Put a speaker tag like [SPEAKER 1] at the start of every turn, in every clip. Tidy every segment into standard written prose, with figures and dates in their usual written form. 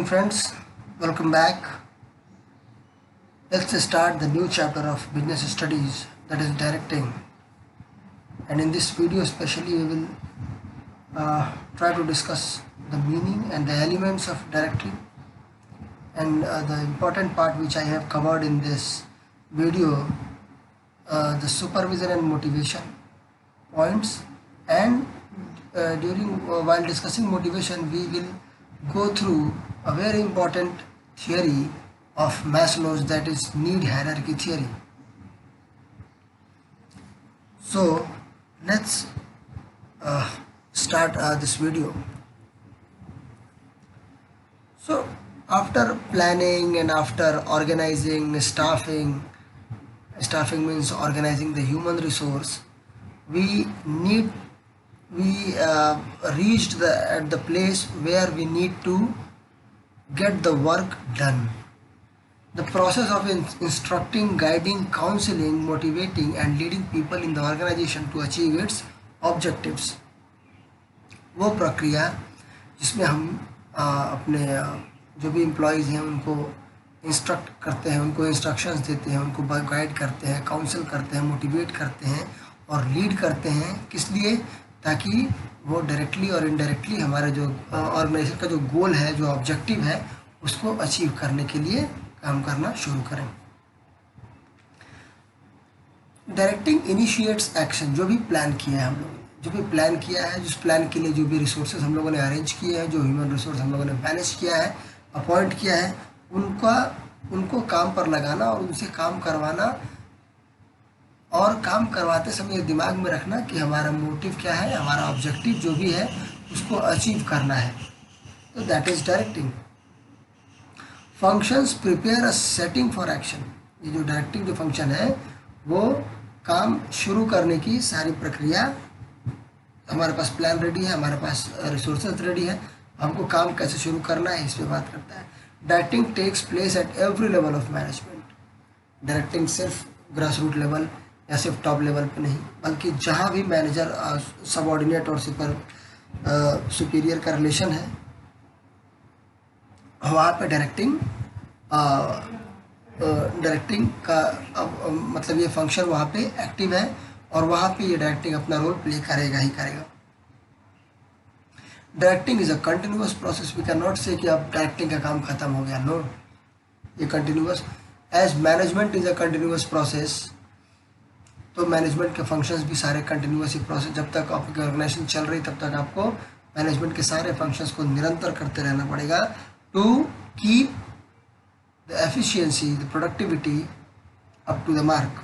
[SPEAKER 1] friends, welcome back. Let's start the new chapter of business studies, that is directing. And in this video especially we will try to discuss the meaning and the elements of directing, and the important part which I have covered in this video, the supervision and motivation points. And while discussing motivation, we will go through a very important theory of Maslow's, that is need hierarchy theory. So let's start this video. So after planning and after organizing, staffing means organizing the human resource, we reached at the place where we need to get the work done. The process of instructing, guiding, counseling, motivating and leading people in the organization to achieve its objectives, वो प्रक्रिया जिसमें हम अपने जो भी employees हैं उनको instruct करते हैं, उनको इंस्ट्रक्शंस देते हैं, उनको गाइड करते हैं, काउंसिल करते हैं, मोटिवेट करते हैं और लीड करते हैं। किस लिए? ताकि वो डायरेक्टली और इनडायरेक्टली हमारे जो ऑर्गेनाइजेशन का जो गोल है, जो ऑब्जेक्टिव है, उसको अचीव करने के लिए काम करना शुरू करें। Directing initiates action. जो भी प्लान किया है हम लोगों ने, जो भी प्लान किया है, जिस प्लान के लिए जो भी रिसोर्सेज हम लोगों ने अरेंज किए हैं, जो ह्यूमन रिसोर्स हम लोगों ने मैनेज किया है, अपॉइंट किया है, उनको काम पर लगाना और उनसे काम करवाना, और काम करवाते समय दिमाग में रखना कि हमारा मोटिव क्या है, हमारा ऑब्जेक्टिव जो भी है उसको अचीव करना है। तो that is directing. Functions prepare a setting for action. ये जो डायरेक्टिंग जो फंक्शन है वो काम शुरू करने की सारी प्रक्रिया, हमारे पास प्लान रेडी है, हमारे पास रिसोर्सेज रेडी है, हमको काम कैसे शुरू करना है इस पर बात करता है। Directing takes place at every level of management. Directing सिर्फ ग्रास रूट लेवल या सिर्फ टॉप लेवल पे नहीं, बल्कि जहाँ भी मैनेजर सबऑर्डिनेट और सुपीरियर का रिलेशन है, वहाँ पे डायरेक्टिंग का मतलब ये फंक्शन वहाँ पे एक्टिव है और वहाँ पे ये डायरेक्टिंग अपना रोल प्ले करेगा ही करेगा। Directing is a continuous process. We can not say कि अब डायरेक्टिंग का काम खत्म हो गया, नो, ये continuous. As management is a continuous process, तो मैनेजमेंट के फंक्शंस भी सारे कंटिन्यूअस ही प्रोसेस। जब तक आपकी ऑर्गेनाइजेशन चल रही तब तक आपको मैनेजमेंट के सारे फंक्शंस को निरंतर करते रहना पड़ेगा to keep the efficiency, the productivity up to the mark.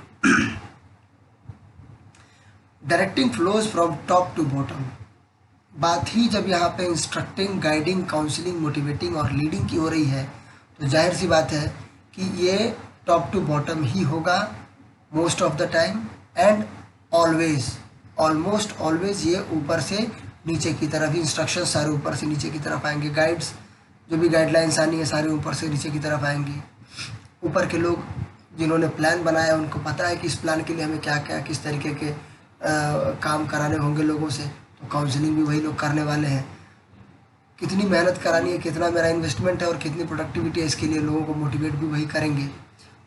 [SPEAKER 1] Directing flows from top to bottom. बात ही जब यहाँ पे इंस्ट्रक्टिंग, गाइडिंग, काउंसलिंग, मोटिवेटिंग और लीडिंग की हो रही है, तो जाहिर सी बात है कि ये टॉप टू बॉटम ही होगा most of the time and always, almost always ये ऊपर से नीचे की तरफ, इंस्ट्रक्शन सारे ऊपर से नीचे की तरफ आएंगे, गाइड्स जो भी गाइडलाइंस आनी है सारे ऊपर से नीचे की तरफ आएंगी। ऊपर के लोग जिन्होंने प्लान बनाया उनको पता है कि इस प्लान के लिए हमें क्या क्या किस तरीके के काम कराने होंगे लोगों से, तो काउंसलिंग भी वही लोग करने वाले हैं। कितनी मेहनत करानी है, कितना मेरा इन्वेस्टमेंट है और कितनी प्रोडक्टिविटी है, इसके लिए लोगों को मोटिवेट भी वही करेंगे।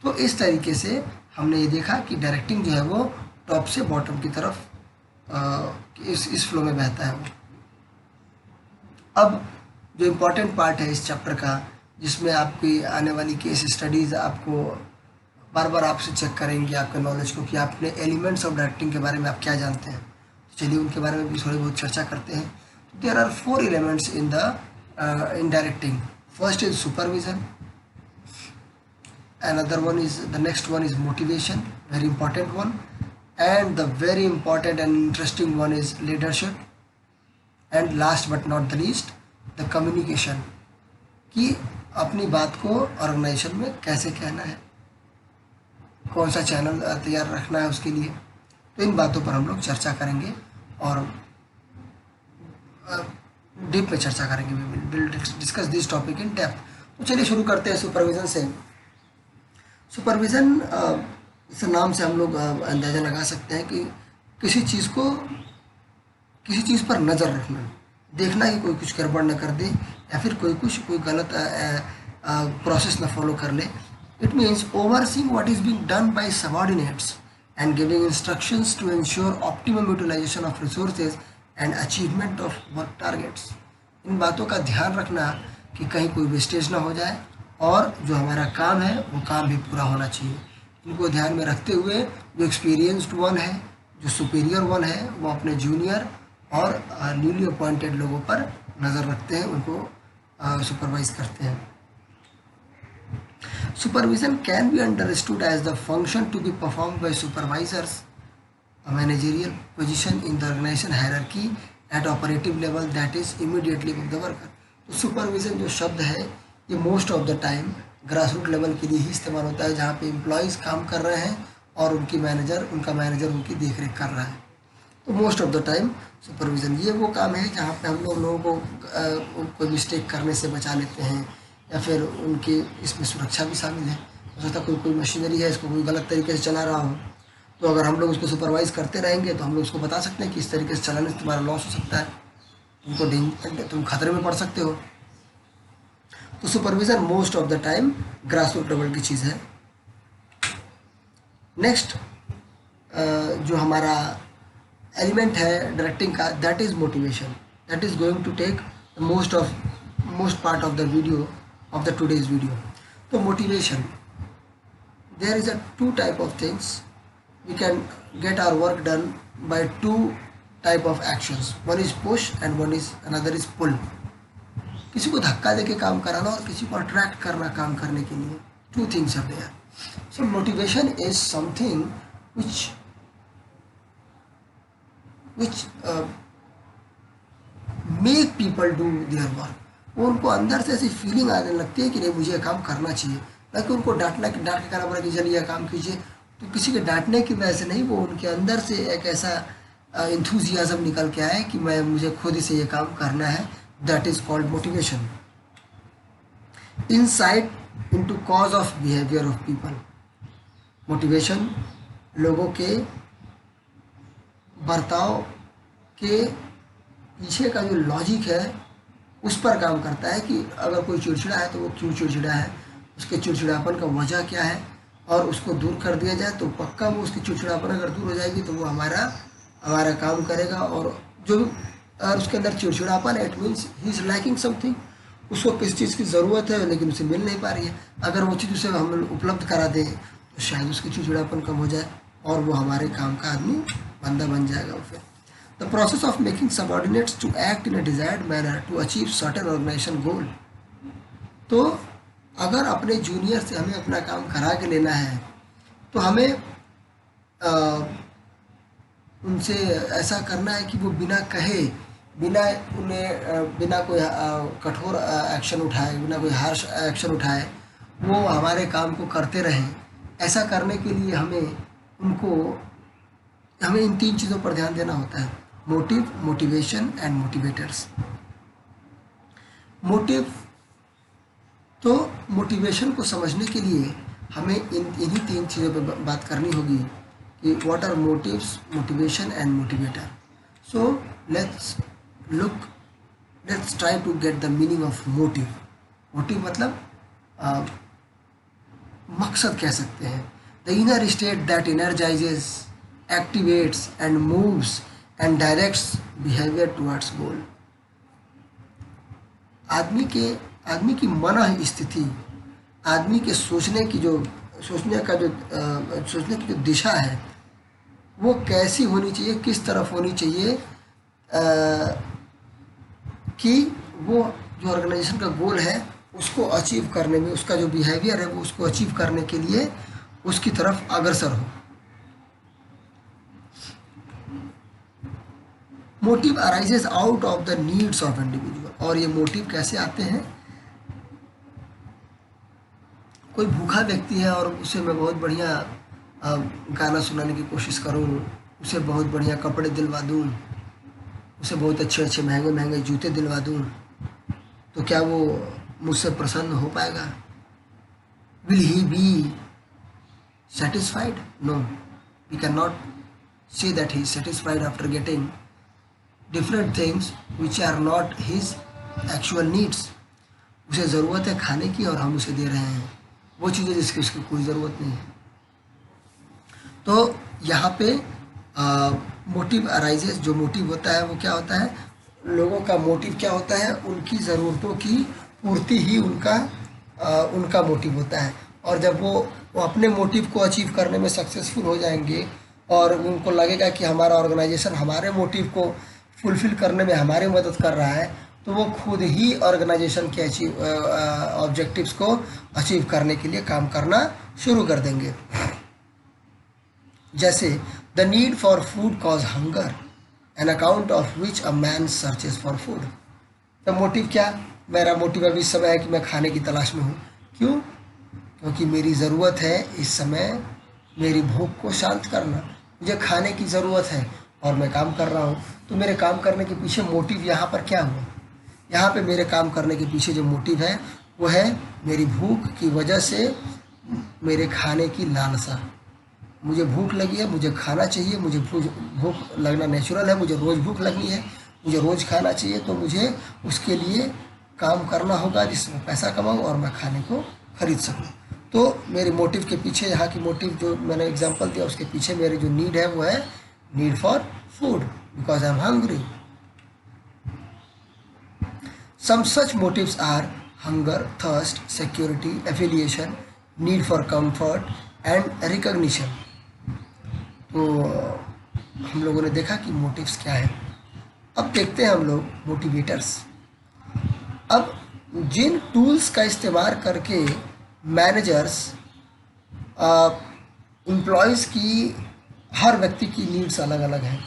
[SPEAKER 1] तो इस तरीके से हमने ये देखा कि डायरेक्टिंग जो है वो टॉप से बॉटम की तरफ इस फ्लो में बहता है वो। अब जो इम्पोर्टेंट पार्ट है इस चैप्टर का, जिसमें आपकी आने वाली केस स्टडीज़ आपको बार बार आपसे चेक करेंगे आपके नॉलेज को कि आपने एलिमेंट्स ऑफ डायरेक्टिंग के बारे में आप क्या जानते हैं। तो चलिए उनके बारे में भी थोड़ी बहुत चर्चा करते हैं। There are 4 elements in directing. First is supervision, another one is, the next one is motivation, very important one, and the very important and interesting one is leadership, and last but not the least the communication, कि अपनी बात को organisation में कैसे कहना है, कौन सा चैनल तैयार रखना है उसके लिए। तो इन बातों पर हम लोग चर्चा करेंगे और डीप में चर्चा करेंगे, we will discuss this topic in depth. तो चलिए शुरू करते हैं सुपरविजन से। सुपरविज़न इस नाम से हम लोग अंदाज़ा लगा सकते हैं कि किसी चीज़ पर नज़र रखना, देखना कि कोई कुछ गड़बड़ न कर दे या फिर कोई गलत प्रोसेस न फॉलो कर ले। It means overseeing what is being done by subordinates and giving instructions to ensure optimum utilization of resources and achievement of work targets. इन बातों का ध्यान रखना कि कहीं कोई वेस्टेज ना हो जाए और जो हमारा काम है वो काम भी पूरा होना चाहिए। इनको ध्यान में रखते हुए जो एक्सपीरियंस्ड वन है, जो सुपीरियर वन है, वो अपने जूनियर और न्यूली अपॉइंटेड लोगों पर नज़र रखते हैं, उनको सुपरवाइज करते हैं। Supervision can be understood as the function to be performed by supervisors a managerial position in the organization hierarchy at operative level that is immediately above the worker। तो supervision जो शब्द है ये most of the time grass root level के लिए ही इस्तेमाल होता है, जहाँ पे एम्प्लॉयज़ काम कर रहे हैं और उनका मैनेजर उनकी देखरेख कर रहा है। तो most of the time supervision ये वो काम है जहाँ पे हम लोगों को कोई मिस्टेक करने से बचा लेते हैं या फिर उनकी इसमें सुरक्षा भी शामिल है। हो सकता है कोई मशीनरी है, इसको कोई गलत तरीके से चला रहा हो, तो अगर हम लोग उसको सुपरवाइज़ करते रहेंगे तो हम लोग उसको बता सकते हैं कि इस तरीके से चलाने से तुम्हारा लॉस हो सकता है, तुम खतरे में पड़ सकते हो। तो supervision most of the time grass root level की चीज़ है। नेक्स्ट जो हमारा एलिमेंट है डायरेक्टिंग का, that is motivation. That is going to take most part of the video of the today's video. तो motivation, there is a two type of things. We can get our work done by two type of actions. One is push and another is pull। किसी को धक्का देके काम कराना और किसी को अट्रैक्ट करना काम करने के लिए, two things are there। So motivation is something which make people do their work। वो उनको अंदर से ऐसी फीलिंग आने लगती है कि नहीं मुझे ये काम करना चाहिए, ना कि उनको डांट के कहना पड़ा कि चलिए काम कीजिए। तो किसी के डांटने की वजह से नहीं, वो उनके अंदर से एक ऐसा इंथुजियाज्म निकल के आए कि मुझे खुद ही से ये काम करना है। That is called motivation. Insight into cause of behaviour of people. Motivation लोगों के बर्ताव के पीछे का जो लॉजिक है उस पर काम करता है कि अगर कोई चिड़चिड़ा है तो वो क्यों चिड़चिड़ा है, उसके चिड़चिड़ापन का वजह क्या है, और उसको दूर कर दिया जाए तो पक्का वो उसकी चिड़चिड़ापन अगर दूर हो जाएगी तो वो हमारा काम करेगा। और जो उसके अंदर चिड़चिड़ापन है, it means he is lacking something, उसको किस चीज़ की ज़रूरत है लेकिन उसे मिल नहीं पा रही है। अगर वो चीज़ उसे हम उपलब्ध करा दें तो शायद उसकी चिड़चिड़ापन कम हो जाए और वो हमारे काम का आदमी बंदा बन जाएगा। फिर the process of making subordinates to act in a desired manner to achieve certain organization goal. तो अगर अपने जूनियर से हमें अपना काम करा के लेना है तो हमें उनसे ऐसा करना है कि वो बिना कहे, बिना कोई कठोर एक्शन उठाए, बिना कोई हार्श एक्शन उठाए, वो हमारे काम को करते रहें। ऐसा करने के लिए हमें इन तीन चीज़ों पर ध्यान देना होता है: motive, motivation and motivators. Motive, तो मोटिवेशन को समझने के लिए हमें इन्हीं तीन चीज़ों पर बात करनी होगी कि what are motives, motivation and motivator. So let's try to get the meaning of motive. Motive मतलब मकसद कह सकते हैं। The inner state that energizes, activates and moves and directs behaviour towards goal. आदमी की मन स्थिति, आदमी के सोचने की जो दिशा है वो कैसी होनी चाहिए, किस तरफ होनी चाहिए कि वो जो ऑर्गेनाइजेशन का गोल है उसको अचीव करने में, उसका जो बिहेवियर है वो उसको अचीव करने के लिए उसकी तरफ अग्रसर हो। Motive arises out of the needs of individual. और ये मोटिव कैसे आते हैं? कोई भूखा व्यक्ति है और उसे मैं बहुत बढ़िया गाना सुनाने की कोशिश करूँ, उसे बहुत बढ़िया कपड़े दिलवा दूँ, उसे बहुत अच्छे महंगे जूते दिलवा दूँ, तो क्या वो मुझसे प्रसन्न हो पाएगा? Will he be satisfied? No, we can not say that he is satisfied after getting different things which are not his actual needs. उसे ज़रूरत है खाने की और हम उसे दे रहे हैं वो चीज़ें जिसकी उसकी कोई ज़रूरत नहीं है। तो यहाँ पे मोटिव अराइजेस, जो मोटिव होता है वो क्या होता है, लोगों का मोटिव क्या होता है, उनकी ज़रूरतों की पूर्ति ही उनका मोटिव होता है। और जब वो अपने मोटिव को अचीव करने में सक्सेसफुल हो जाएंगे और उनको लगेगा कि हमारा ऑर्गेनाइजेशन हमारे मोटिव को फुलफ़िल करने में हमारी मदद कर रहा है, तो वो खुद ही ऑर्गेनाइजेशन के ऑब्जेक्टिव्स को अचीव करने के लिए काम करना शुरू कर देंगे। जैसे the need for food cause hunger an account of which a man searches for food. तो मोटिव क्या, मेरा मोटिव अभी इस समय है कि मैं खाने की तलाश में हूँ। क्यों? क्योंकि मेरी ज़रूरत है इस समय मेरी भूख को शांत करना, मुझे खाने की ज़रूरत है और मैं काम कर रहा हूँ। तो मेरे काम करने के पीछे मोटिव यहाँ पर क्या हुआ, यहाँ पे मेरे काम करने के पीछे जो मोटिव है वो है मेरी भूख की वजह से मेरे खाने की लालसा। मुझे भूख लगी है, मुझे खाना चाहिए, मुझे भूख लगना नेचुरल है, मुझे रोज़ भूख लगनी है, मुझे रोज़ खाना चाहिए, तो मुझे उसके लिए काम करना होगा जिसमें पैसा कमाऊँ और मैं खाने को खरीद सकूँ। तो मेरे मोटिव के पीछे, यहाँ की मोटिव जो मैंने एग्जांपल दिया उसके पीछे मेरी जो नीड है वो है need for food because I am hungry. Some such motives are hunger, thirst, security, affiliation, need for comfort and recognition. तो हम लोगों ने देखा कि मोटिव्स क्या है। अब देखते हैं हम लोग मोटिवेटर्स। अब जिन टूल्स का इस्तेमाल करके मैनेजर्स एम्प्लॉयज़ की, हर व्यक्ति की नीड्स अलग अलग हैं,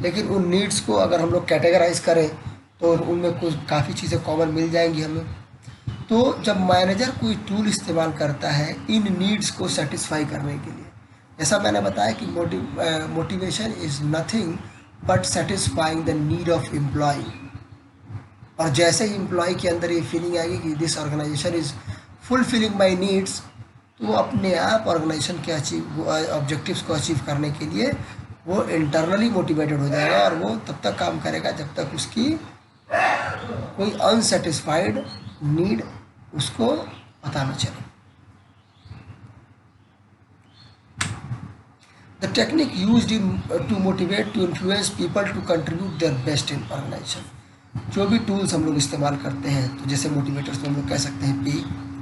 [SPEAKER 1] लेकिन उन नीड्स को अगर हम लोग कैटेगराइज करें तो उनमें कुछ काफ़ी चीज़ें कॉमन मिल जाएंगी हमें। तो जब मैनेजर कोई टूल इस्तेमाल करता है इन नीड्स को सेटिस्फाई करने के लिए, जैसा मैंने बताया कि motivation is nothing but satisfying the need of employ. और जैसे ही एम्प्लॉय के अंदर ये फीलिंग आएगी कि this organisation is fulfilling my needs, तो वो अपने आप ऑर्गेनाइजेशन के ऑब्जेक्टिव्स को अचीव करने के लिए वो इंटरनली मोटिवेटेड हो जाएगा और वो तब तक काम करेगा जब तक उसकी कोई अनसेटिस्फाइड नीड उसको पता न चले। The technique used to motivate to influence people to contribute their best in organisation. जो भी टूल्स हम लोग इस्तेमाल करते हैं, तो जैसे मोटिवेटर्स में हम लोग कह सकते हैं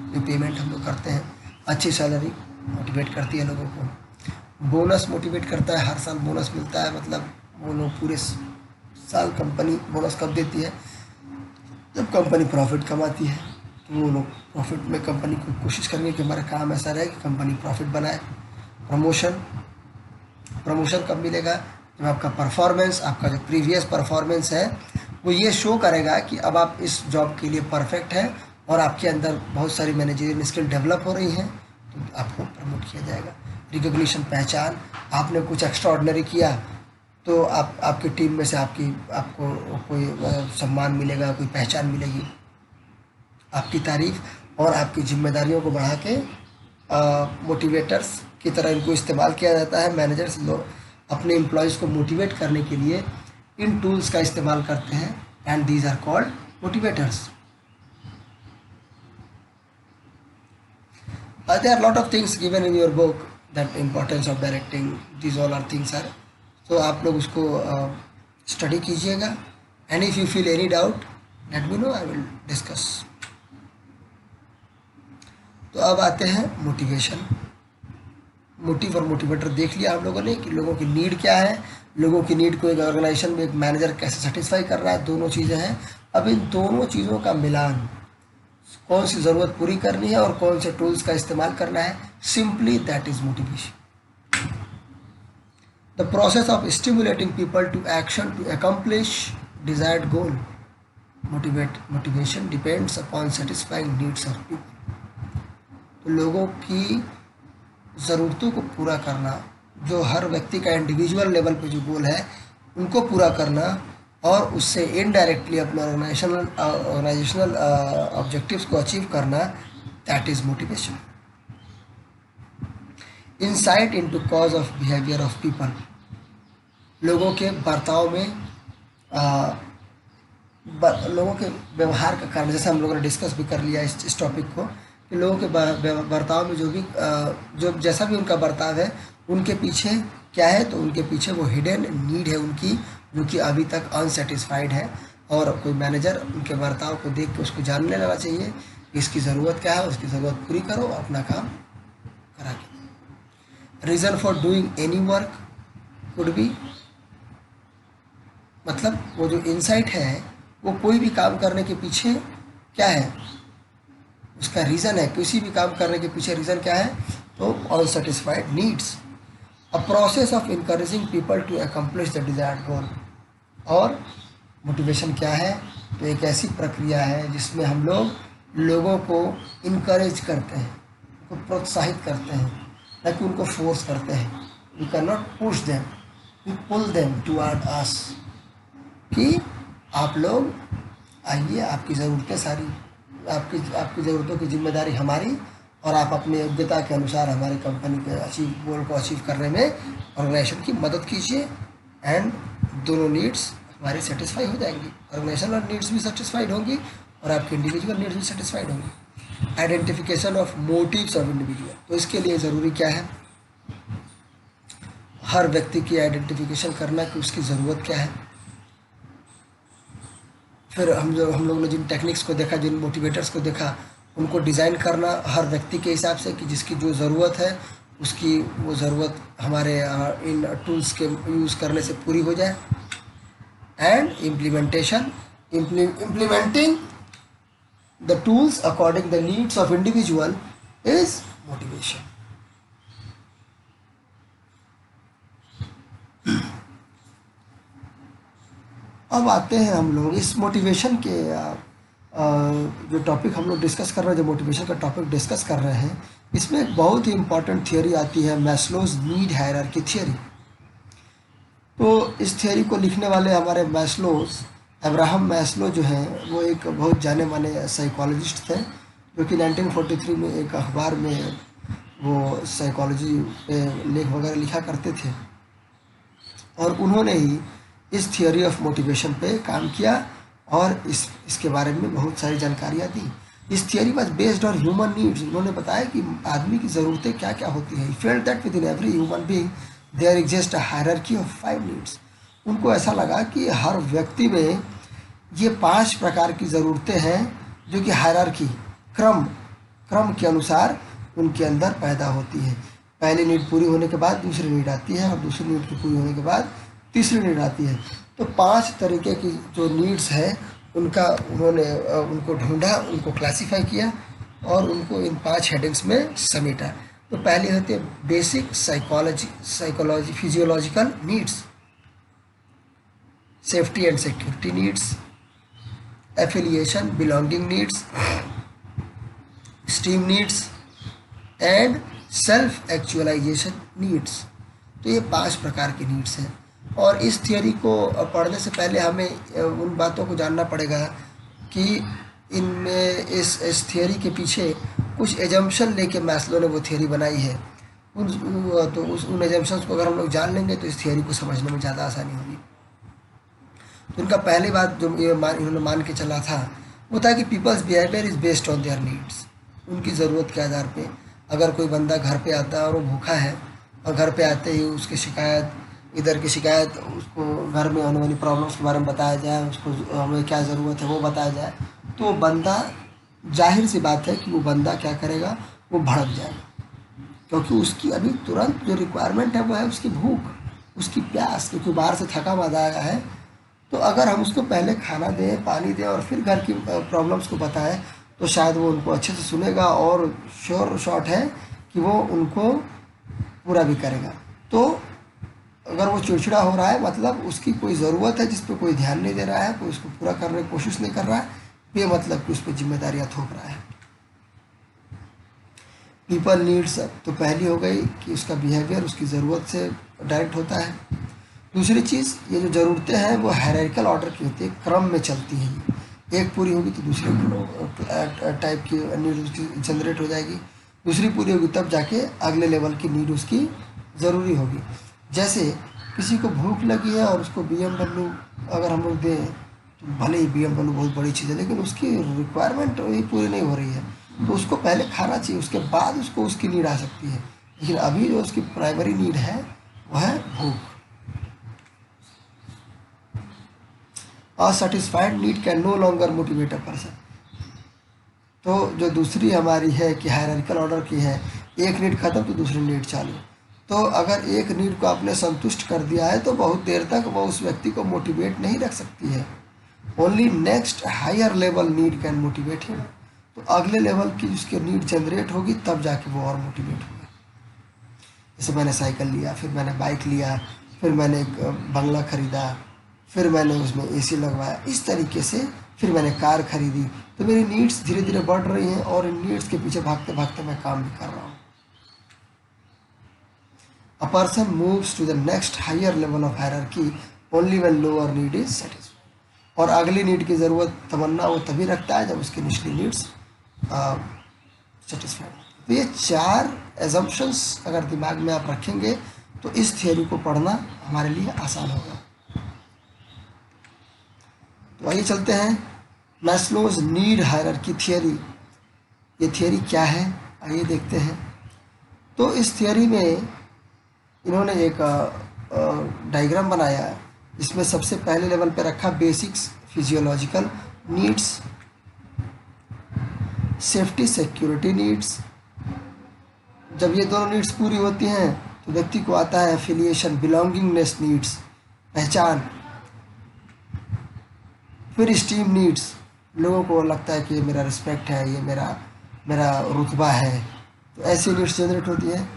[SPEAKER 1] जो पेमेंट हम लोग करते हैं, अच्छी सैलरी मोटिवेट करती है लोगों को, बोनस मोटिवेट करता है, हर साल बोनस मिलता है, मतलब वो लोग पूरे साल, कंपनी बोनस कब देती है, जब कंपनी प्रॉफिट कमाती है, तो वो लोग प्रॉफिट में कंपनी को कोशिश करेंगे कि हमारा काम ऐसा रहे कि कंपनी प्रॉफिट बनाए। प्रमोशन कब मिलेगा, जब आपका परफॉर्मेंस, आपका जो प्रीवियस परफॉर्मेंस है वो ये शो करेगा कि अब आप इस जॉब के लिए परफेक्ट हैं और आपके अंदर बहुत सारी मैनेजरियल स्किल डेवलप हो रही हैं, तो आपको प्रमोट किया जाएगा। रिकॉग्निशन, पहचान, आपने कुछ एक्स्ट्रा ऑर्डिनरी किया तो आपकी टीम में से आपको कोई सम्मान मिलेगा, कोई पहचान मिलेगी, आपकी तारीफ और आपकी जिम्मेदारियों को बढ़ा के मोटिवेटर्स की तरह इनको इस्तेमाल किया जाता है। मैनेजर्स लोग अपने एम्प्लॉयज़ को मोटिवेट करने के लिए इन टूल्स का इस्तेमाल करते हैं and these are called motivators. There are lot of things given in your book that importance of directing, these all are things are, तो आप लोग उसको स्टडी कीजिएगा and if you feel any doubt let me know, I will discuss. तो अब आते हैं motivation. Motive और मोटिवेटर देख लिया हम लोगों ने कि लोगों की नीड क्या है, लोगों की नीड को एक ऑर्गेनाइजेशन में एक मैनेजर कैसे सेटिस्फाई कर रहा है, दोनों चीज़ें हैं। अब इन दोनों चीज़ों का मिलान, कौन सी ज़रूरत पूरी करनी है और कौन से टूल्स का इस्तेमाल करना है, simply that is motivation. The process of stimulating people to action to accomplish desired goal. Motivation depends upon satisfying needs of people. तो लोगों की ज़रूरतों को पूरा करना, जो हर व्यक्ति का इंडिविजुअल लेवल पे जो गोल है उनको पूरा करना और उससे इनडायरेक्टली अपने ऑर्गेनाइजेशनल ऑब्जेक्टिव्स को अचीव करना, that is motivation. Insight into cause of behaviour of people. लोगों के बर्ताव में लोगों के व्यवहार का कारण, जैसे हम लोगों ने डिस्कस भी कर लिया इस टॉपिक को, कि लोगों के बर्ताव में जो भी जो जैसा भी उनका बर्ताव है उनके पीछे क्या है, तो उनके पीछे वो हिडन नीड है उनकी, जो कि अभी तक अनसेटिस्फाइड है। और कोई मैनेजर उनके बर्ताव को देख के उसको जानने लेना चाहिए कि इसकी ज़रूरत क्या है, उसकी ज़रूरत पूरी करो, अपना काम करा के। Reason for doing any work could be, मतलब वो जो इंसाइट है वो कोई भी काम करने के पीछे क्या है, उसका रीज़न है, किसी भी काम करने के पीछे रीज़न क्या है, तो unsatisfied needs. A process of encouraging people to accomplish the desired goal. और मोटिवेशन क्या है, तो एक ऐसी प्रक्रिया है जिसमें हम लोग लोगों को इनकरेज करते हैं, उनको प्रोत्साहित करते हैं, न कि उनको फोर्स करते हैं। We can not push them, we pull them toward us, कि आप लोग आइए, आपकी ज़रूरतें सारी, आपकी ज़रूरतों की जिम्मेदारी हमारी, और आप अपनी योग्यता के अनुसार हमारी कंपनी के गोल को अचीव करने में ऑर्गेनाइजेशन की मदद कीजिए। एंड दोनों नीड्स हमारी सेटिस्फाई हो जाएंगी, ऑर्गेनाइजेशनल नीड्स भी सेटिस्फाइड होंगी और आपकी इंडिविजुअल नीड्स भी सेटिस्फाइड होंगी। Identification of motives of individual, तो इसके लिए ज़रूरी क्या है, हर व्यक्ति की आइडेंटिफिकेशन करना कि उसकी ज़रूरत क्या है। फिर हम लोग ने जिन टेक्निक्स को देखा, जिन मोटिवेटर्स को देखा, उनको डिज़ाइन करना हर व्यक्ति के हिसाब से कि जिसकी जो ज़रूरत है उसकी वो ज़रूरत हमारे इन टूल्स के यूज़ करने से पूरी हो जाए। And implementing the tools according the needs of individual is motivation. अब आते हैं हम लोग इस मोटिवेशन के जो टॉपिक हम लोग डिस्कस कर रहे हैं, जो मोटिवेशन का टॉपिक डिस्कस कर रहे हैं, इसमें एक बहुत ही इम्पॉर्टेंट थियोरी आती है, मैस्लोज नीड हायरार्की थियोरी। तो इस थियोरी को लिखने वाले हमारे अब्राहम मैस्लो जो हैं, वो एक बहुत जाने माने साइकोलॉजिस्ट थे, जो कि 1943 में एक अखबार में वो साइकोलॉजी पे लेख वगैरह लिखा करते थे, और उन्होंने ही इस थियोरी ऑफ मोटिवेशन पे काम किया और इसके बारे में बहुत सारी जानकारियाँ दी। इस theory was based on human needs. उन्होंने बताया कि आदमी की ज़रूरतें क्या क्या होती हैं। He felt that with in every human being there exist a hierarchy of 5 needs. उनको ऐसा लगा कि हर व्यक्ति में ये 5 प्रकार की ज़रूरतें हैं, जो कि हायरार्की क्रम के अनुसार उनके अंदर पैदा होती है। पहली नीड पूरी होने के बाद दूसरी नीड आती है, और दूसरी नीड की पूरी होने के बाद तीसरी नीड आती है। तो 5 तरीके की जो नीड्स है उनका उन्होंने उनको ढूंढा, उनको क्लासीफाई किया और उनको इन 5 हेडिंग्स में समेटा। तो पहले होते हैं basic psychology physiological needs, safety and security needs, affiliation belonging needs, esteem needs and self actualisation needs. तो ये 5 प्रकार की नीड्स हैं। और इस थियोरी को पढ़ने से पहले हमें उन बातों को जानना पड़ेगा कि इनमें इस थियोरी के पीछे कुछ एजम्पशन लेके मैस्लो ने वो थियोरी बनाई है। उन एजम्पशंस को अगर हम लोग जान लेंगे तो इस थियोरी को समझने में ज़्यादा आसानी होगी। तो उनका पहली बात जो इन्होंने मान के चला था वो था कि peoples behaviour is based on their needs. उनकी ज़रूरत के आधार पे अगर कोई बंदा घर पे आता है और वो भूखा है, और घर पे आते ही उसकी शिकायत, इधर की शिकायत, उसको घर में होने वाली प्रॉब्लम्स के बारे में बताया जाए, उसको हमें क्या ज़रूरत है वो बताया जाए, तो वो बंदा, जाहिर सी बात है कि वो बंदा क्या करेगा, वो भड़क जाएगा, क्योंकि उसकी अभी तुरंत जो रिक्वायरमेंट है वो है उसकी भूख, उसकी प्यास, क्योंकि बाहर से थका मादा आया है। तो अगर हम उसको पहले खाना दें, पानी दें और फिर घर की प्रॉब्लम्स को बताएं, तो शायद वो उनको अच्छे से सुनेगा और श्योर शॉट है कि वो उनको पूरा भी करेगा। तो अगर वो चिड़चिड़ा हो रहा है, मतलब उसकी कोई ज़रूरत है जिस पर कोई ध्यान नहीं दे रहा है, कोई उसको पूरा करने की कोशिश नहीं कर रहा है, बेमतलब कि उस पर जिम्मेदारियाँ थोप रहा है। पीपल नीड्स, तो पहली हो गई कि उसका बिहेवियर उसकी ज़रूरत से डायरेक्ट होता है। दूसरी चीज़, ये जो ज़रूरतें हैं वो हायरार्किकल ऑर्डर की होती है, क्रम में चलती हैं। एक पूरी होगी तो दूसरी टाइप की नीड उसकी जनरेट हो जाएगी, दूसरी पूरी होगी तब जाके अगले लेवल की नीड उसकी ज़रूरी होगी। जैसे किसी को भूख लगी है और उसको BMW अगर हम लोग दें, तो भले ही BMW बहुत बड़ी चीज़ है, लेकिन उसकी रिक्वायरमेंट वही पूरी नहीं हो रही है, तो उसको पहले खाना चाहिए, उसके बाद उसको उसकी नीड आ सकती है। लेकिन अभी जो उसकी प्राइमरी नीड है वह है भूख। A satisfied need can no longer motivate a person. तो जो दूसरी हमारी है कि हायरार्किकल ऑर्डर की है, एक नीड खत्म तो दूसरी नीड चालू। तो अगर एक नीड को आपने संतुष्ट कर दिया है तो बहुत देर तक वो उस व्यक्ति को मोटिवेट नहीं रख सकती है। Only next higher level need can motivate him. तो अगले लेवल की उसकी नीड जनरेट होगी तब जाके वो और मोटिवेट होगा। जैसे मैंने साइकिल लिया, फिर मैंने बाइक लिया, फिर मैंने एक बंगला खरीदा, फिर मैंने उसमें AC लगवाया, इस तरीके से फिर मैंने कार खरीदी। तो मेरी नीड्स धीरे धीरे बढ़ रही हैं और इन नीड्स के पीछे भागते भागते मैं काम भी कर रहा हूँ। A person moves to the next higher level of hierarchy only when lower need is satisfied. और अगली नीड की ज़रूरत तमन्ना वो तभी रखता है जब उसकी निचली नीड्स सेटिस्फाइड। तो ये 4 एजम्पशंस अगर दिमाग में आप रखेंगे तो इस थियोरी को पढ़ना हमारे लिए आसान होगा। तो आइए चलते हैं मैस्लोज नीड हायरार्की थियोरी। ये थियोरी क्या है आइए देखते हैं। तो इस थियोरी में इन्होंने एक डायग्राम बनाया, इसमें सबसे पहले लेवल पे रखा basics physiological needs, safety security needs. जब ये दोनों नीड्स पूरी होती हैं तो व्यक्ति को आता है एफिलिएशन बिलोंगिंगनेस नीड्स, पहचान। फिर स्टीम नीड्स, लोगों को लगता है कि ये मेरा रिस्पेक्ट है, ये मेरा रुतबा है, तो ऐसी नीड्स जनरेट होती है।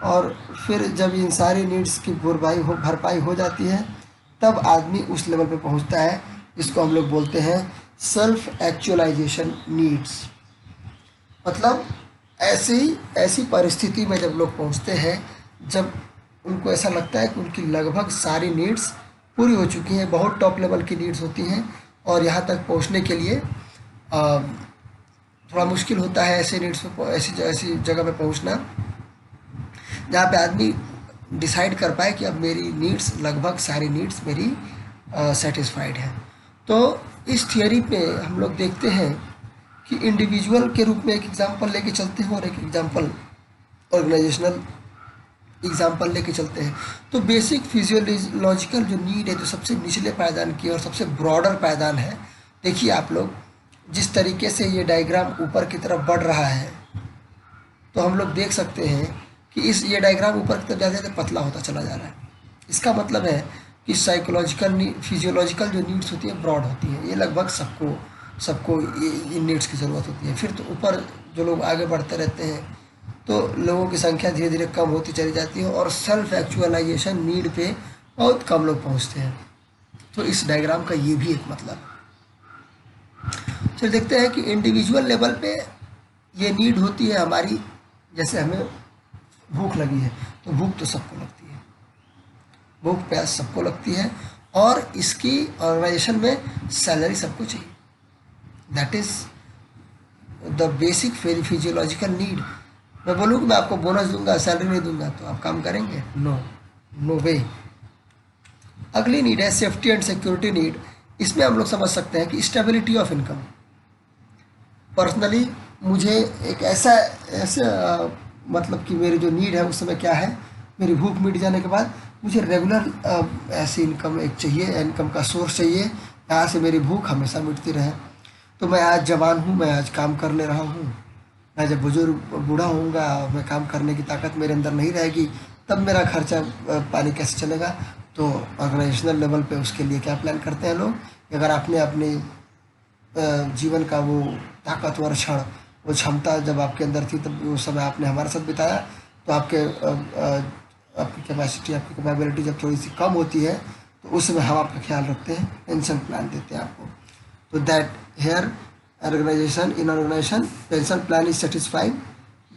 [SPEAKER 1] और फिर जब इन सारी नीड्स की भरपाई हो जाती है तब आदमी उस लेवल पे पहुंचता है जिसको हम लोग बोलते हैं सेल्फ एक्चुअलाइजेशन नीड्स। मतलब ऐसी परिस्थिति में जब लोग पहुंचते हैं जब उनको ऐसा लगता है कि उनकी लगभग सारी नीड्स पूरी हो चुकी हैं, बहुत टॉप लेवल की नीड्स होती हैं और यहाँ तक पहुँचने के लिए थोड़ा मुश्किल होता है ऐसे नीड्स पे, ऐसी जगह पे पहुँचना जहाँ पे आदमी डिसाइड कर पाए कि अब मेरी नीड्स लगभग सारी नीड्स मेरी सेटिस्फाइड है। तो इस थियोरी पे हम लोग देखते हैं कि इंडिविजुअल के रूप में एक एग्जांपल लेके चलते हैं और एक एग्जांपल ऑर्गेनाइजेशनल एग्जांपल लेके चलते हैं। तो बेसिक फिजियोलॉजिकल जो नीड है, जो सबसे निचले पायदान की और सबसे ब्रॉडर पायदान है, देखिए आप लोग जिस तरीके से ये डायग्राम ऊपर की तरफ बढ़ रहा है तो हम लोग देख सकते हैं कि ये डायग्राम ऊपर की तरफ ज़्यादा ज़्यादा पतला होता चला जा रहा है। इसका मतलब है कि साइकोलॉजिकल फिजियोलॉजिकल जो नीड्स होती है ब्रॉड होती है, ये लगभग सबको इन नीड्स की ज़रूरत होती है। फिर तो ऊपर जो लोग आगे बढ़ते रहते हैं तो लोगों की संख्या धीरे धीरे कम होती चली जाती है और सेल्फ एक्चुअलाइजेशन नीड पे बहुत कम लोग पहुंचते हैं। तो इस डायग्राम का ये भी एक मतलब। चलिए देखते हैं कि इंडिविजुअल लेवल पे ये नीड होती है हमारी, जैसे हमें भूख लगी है तो भूख तो सबको लगती है, भूख प्यास सबको लगती है और इसकी ऑर्गेनाइजेशन में सैलरी सबको चाहिए। That is the basic physiological need. मैं बोलूँ कि मैं आपको बोनस दूंगा, सैलरी नहीं दूंगा तो आप काम करेंगे? नो वे। अगली नीड है सेफ्टी एंड सिक्योरिटी नीड। इसमें हम लोग समझ सकते हैं कि स्टेबिलिटी ऑफ इनकम। पर्सनली मुझे एक ऐसा मतलब कि मेरी जो नीड है उस समय क्या है, मेरी भूख मिट जाने के बाद मुझे रेगुलर ऐसी इनकम एक चाहिए, इनकम का सोर्स चाहिए, यहाँ से मेरी भूख हमेशा मिटती रहे। तो मैं आज जवान हूँ, मैं आज काम कर ले रहा हूँ, मैं जब बुजुर्ग बूढ़ा होऊंगा, मैं काम करने की ताकत मेरे अंदर नहीं रहेगी, तब मेरा खर्चा पानी कैसे चलेगा। तो ऑर्गेनाइजेशनल लेवल पे उसके लिए क्या प्लान करते हैं लोग, अगर आपने अपने जीवन का वो ताकतवर क्षण, वो क्षमता जब आपके अंदर थी तब वो समय आपने हमारे साथ बिताया, तो आपकी कैपेसिटी, आपकी कैपेबिलिटी जब थोड़ी सी कम होती है तो उस समय हम आपका ख्याल रखते हैं, पेंशन प्लान देते हैं आपको। तो that here organisation in organisation pension plan is satisfying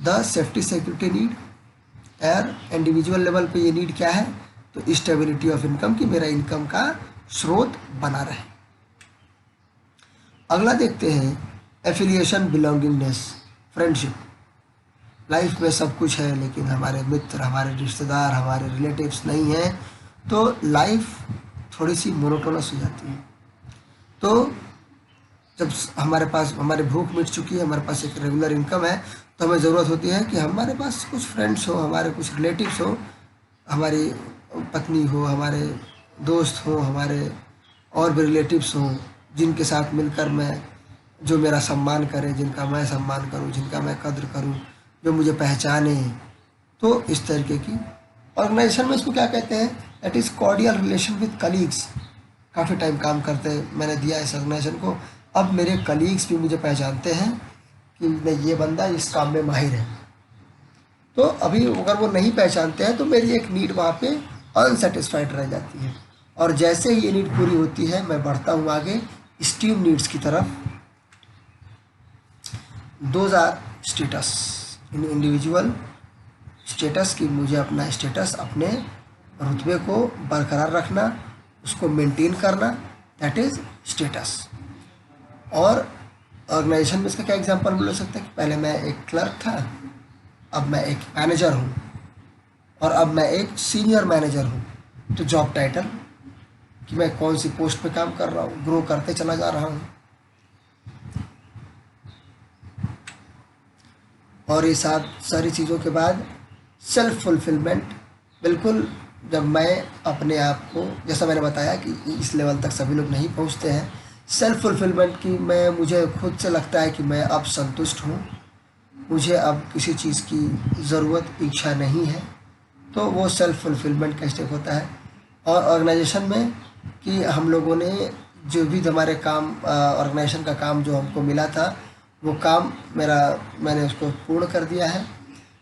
[SPEAKER 1] the safety security need. At individual level पे ये नीड क्या है, तो स्टेबिलिटी ऑफ इनकम, कि मेरा इनकम का स्रोत बना रहे। अगला देखते हैं एफिलिएशन बिलोंगिंगनेस, फ्रेंडशिप। लाइफ में सब कुछ है लेकिन हमारे मित्र, हमारे रिश्तेदार, हमारे रिलेटिव्स नहीं हैं, तो लाइफ थोड़ी सी मोनोटोनस हो जाती है। तो जब हमारे पास हमारी भूख मिट चुकी है, हमारे पास एक रेगुलर इनकम है, तो हमें ज़रूरत होती है कि हमारे पास कुछ फ्रेंड्स हो, हमारे कुछ रिलेटिव्स हो, हमारी पत्नी हो, हमारे दोस्त हो, हमारे और भी रिलेटिव्स हों, जिनके साथ मिलकर मैं, जो मेरा सम्मान करें, जिनका मैं सम्मान करूं, जिनका मैं कद्र करूं, जो मुझे पहचाने। तो इस तरीके की ऑर्गेनाइजेशन में इसको क्या कहते हैं, that is cordial relation with colleagues. काफ़ी टाइम काम करते मैंने दिया इस ऑर्गेनाइजेशन को, अब मेरे कलीग्स भी मुझे पहचानते हैं कि नहीं, ये बंदा इस काम में माहिर है। तो अभी अगर वो नहीं पहचानते हैं तो मेरी एक नीड वहाँ पे अनसेटिस्फाइड रह जाती है, और जैसे ही ये नीड पूरी होती है मैं बढ़ता हूँ आगे स्टीम नीड्स की तरफ। Those are status in individual status, की मुझे अपना स्टेटस, अपने रुतबे को बरकरार रखना, उसको मेंटेन करना, दैट इज़ स्टेटस। और ऑर्गेनाइजेशन में इसका क्या एग्जांपल बोल सकते हैं कि पहले मैं एक क्लर्क था, अब मैं एक मैनेजर हूँ, और अब मैं एक सीनियर मैनेजर हूँ। तो जॉब टाइटल कि मैं कौन सी पोस्ट पे काम कर रहा हूँ, ग्रो करते चला जा रहा हूँ। और ये सारी चीज़ों के बाद सेल्फ फुलफिलमेंट, बिल्कुल जब मैं अपने आप को, जैसा मैंने बताया कि इस लेवल तक सभी लोग नहीं पहुंचते हैं, सेल्फ फुलफिलमेंट की मुझे खुद से लगता है कि मैं अब संतुष्ट हूं, मुझे अब किसी चीज़ की ज़रूरत, इच्छा नहीं है, तो वो सेल्फ फुलफिलमेंट का स्टेप होता है। और ऑर्गेनाइजेशन में कि हम लोगों ने जो भी हमारे काम, ऑर्गेनाइजेशन का काम जो हमको मिला था, वो काम मैंने उसको पूर्ण कर दिया है,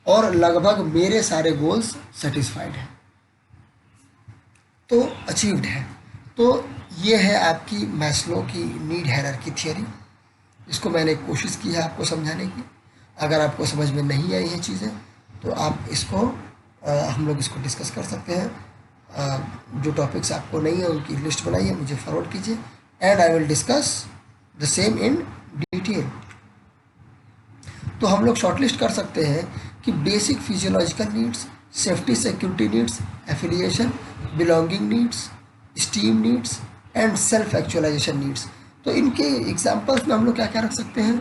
[SPEAKER 1] और लगभग मेरे सारे गोल्स सेटिस्फाइड हैं, तो अचीव्ड है। तो ये है आपकी मैस्लो की नीड हायरार्की थियरी। इसको मैंने कोशिश की है आपको समझाने की। अगर आपको समझ में नहीं आई हैं चीज़ें तो आप इसको हम लोग इसको डिस्कस कर सकते हैं। जो टॉपिक्स आपको नहीं है उनकी लिस्ट बनाइए, मुझे फॉरवर्ड कीजिए, and I will discuss the same in detail. तो हम लोग शॉर्टलिस्ट कर सकते हैं कि basic physiological needs, safety security needs, affiliation, belonging needs, esteem needs and self actualisation needs. तो इनके एग्जांपल्स में हम लोग क्या क्या रख सकते हैं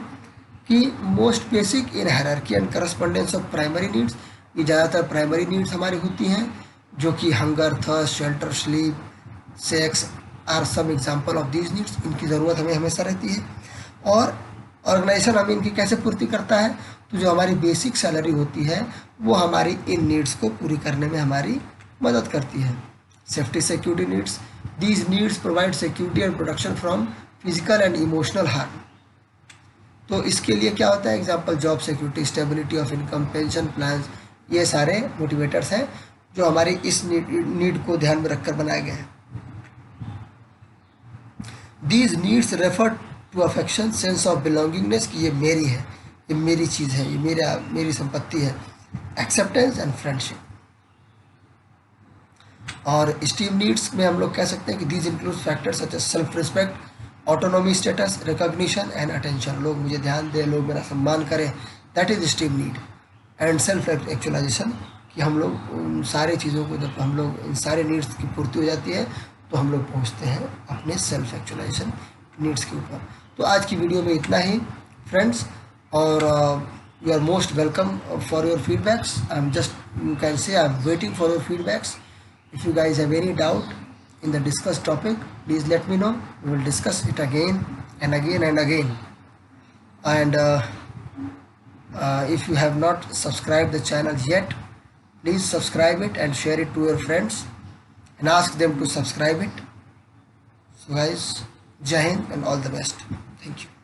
[SPEAKER 1] कि most basic in hierarchy and correspondence of primary needs. ये ज़्यादातर प्राइमरी नीड्स हमारी होती हैं, जो कि hunger, thirst, shelter, sleep, sex are some example of these needs. इनकी ज़रूरत हमें हमेशा रहती है। और ऑर्गेनाइजेशन हमें इनकी कैसे पूर्ति करता है, तो जो हमारी बेसिक सैलरी होती है वो हमारी इन नीड्स को पूरी करने में हमारी मदद करती है। Safety security needs, these needs provide security and protection from physical and emotional harm. तो इसके लिए क्या होता है, example job security, stability of income, pension plan, ये सारे मोटिवेटर्स हैं जो हमारी इस नीड को ध्यान में रखकर बनाए गए हैं। These needs refer to affection, sense of belongingness, कि ये मेरी है, ये मेरी चीज़ है, ये मेरी संपत्ति है, एक्सेप्टेंस एंड फ्रेंडशिप। और स्टीम नीड्स में हम लोग कह सकते हैं कि these include factors such as self respect, autonomy, status, recognition and attention. लोग मुझे ध्यान दें, लोग मेरा सम्मान करें, that is esteem need. And self actualisation, कि हम लोग उन सारी चीज़ों को, जब हम लोग इन सारे नीड्स की पूर्ति हो जाती है तो हम लोग पहुँचते हैं अपने सेल्फ एक्चुअलाइजेशन नीड्स के ऊपर। तो आज की वीडियो में इतना ही फ्रेंड्स, और you are most welcome for your feedbacks. I am just, you can say I am waiting for your feedbacks. If you guys have any doubt in the discussed topic, please let me know. We will discuss it again and again and again. And if you have not subscribed the channel yet, please subscribe it and share it to your friends and ask them to subscribe it. So guys, Jai Hind and all the best. Thank you.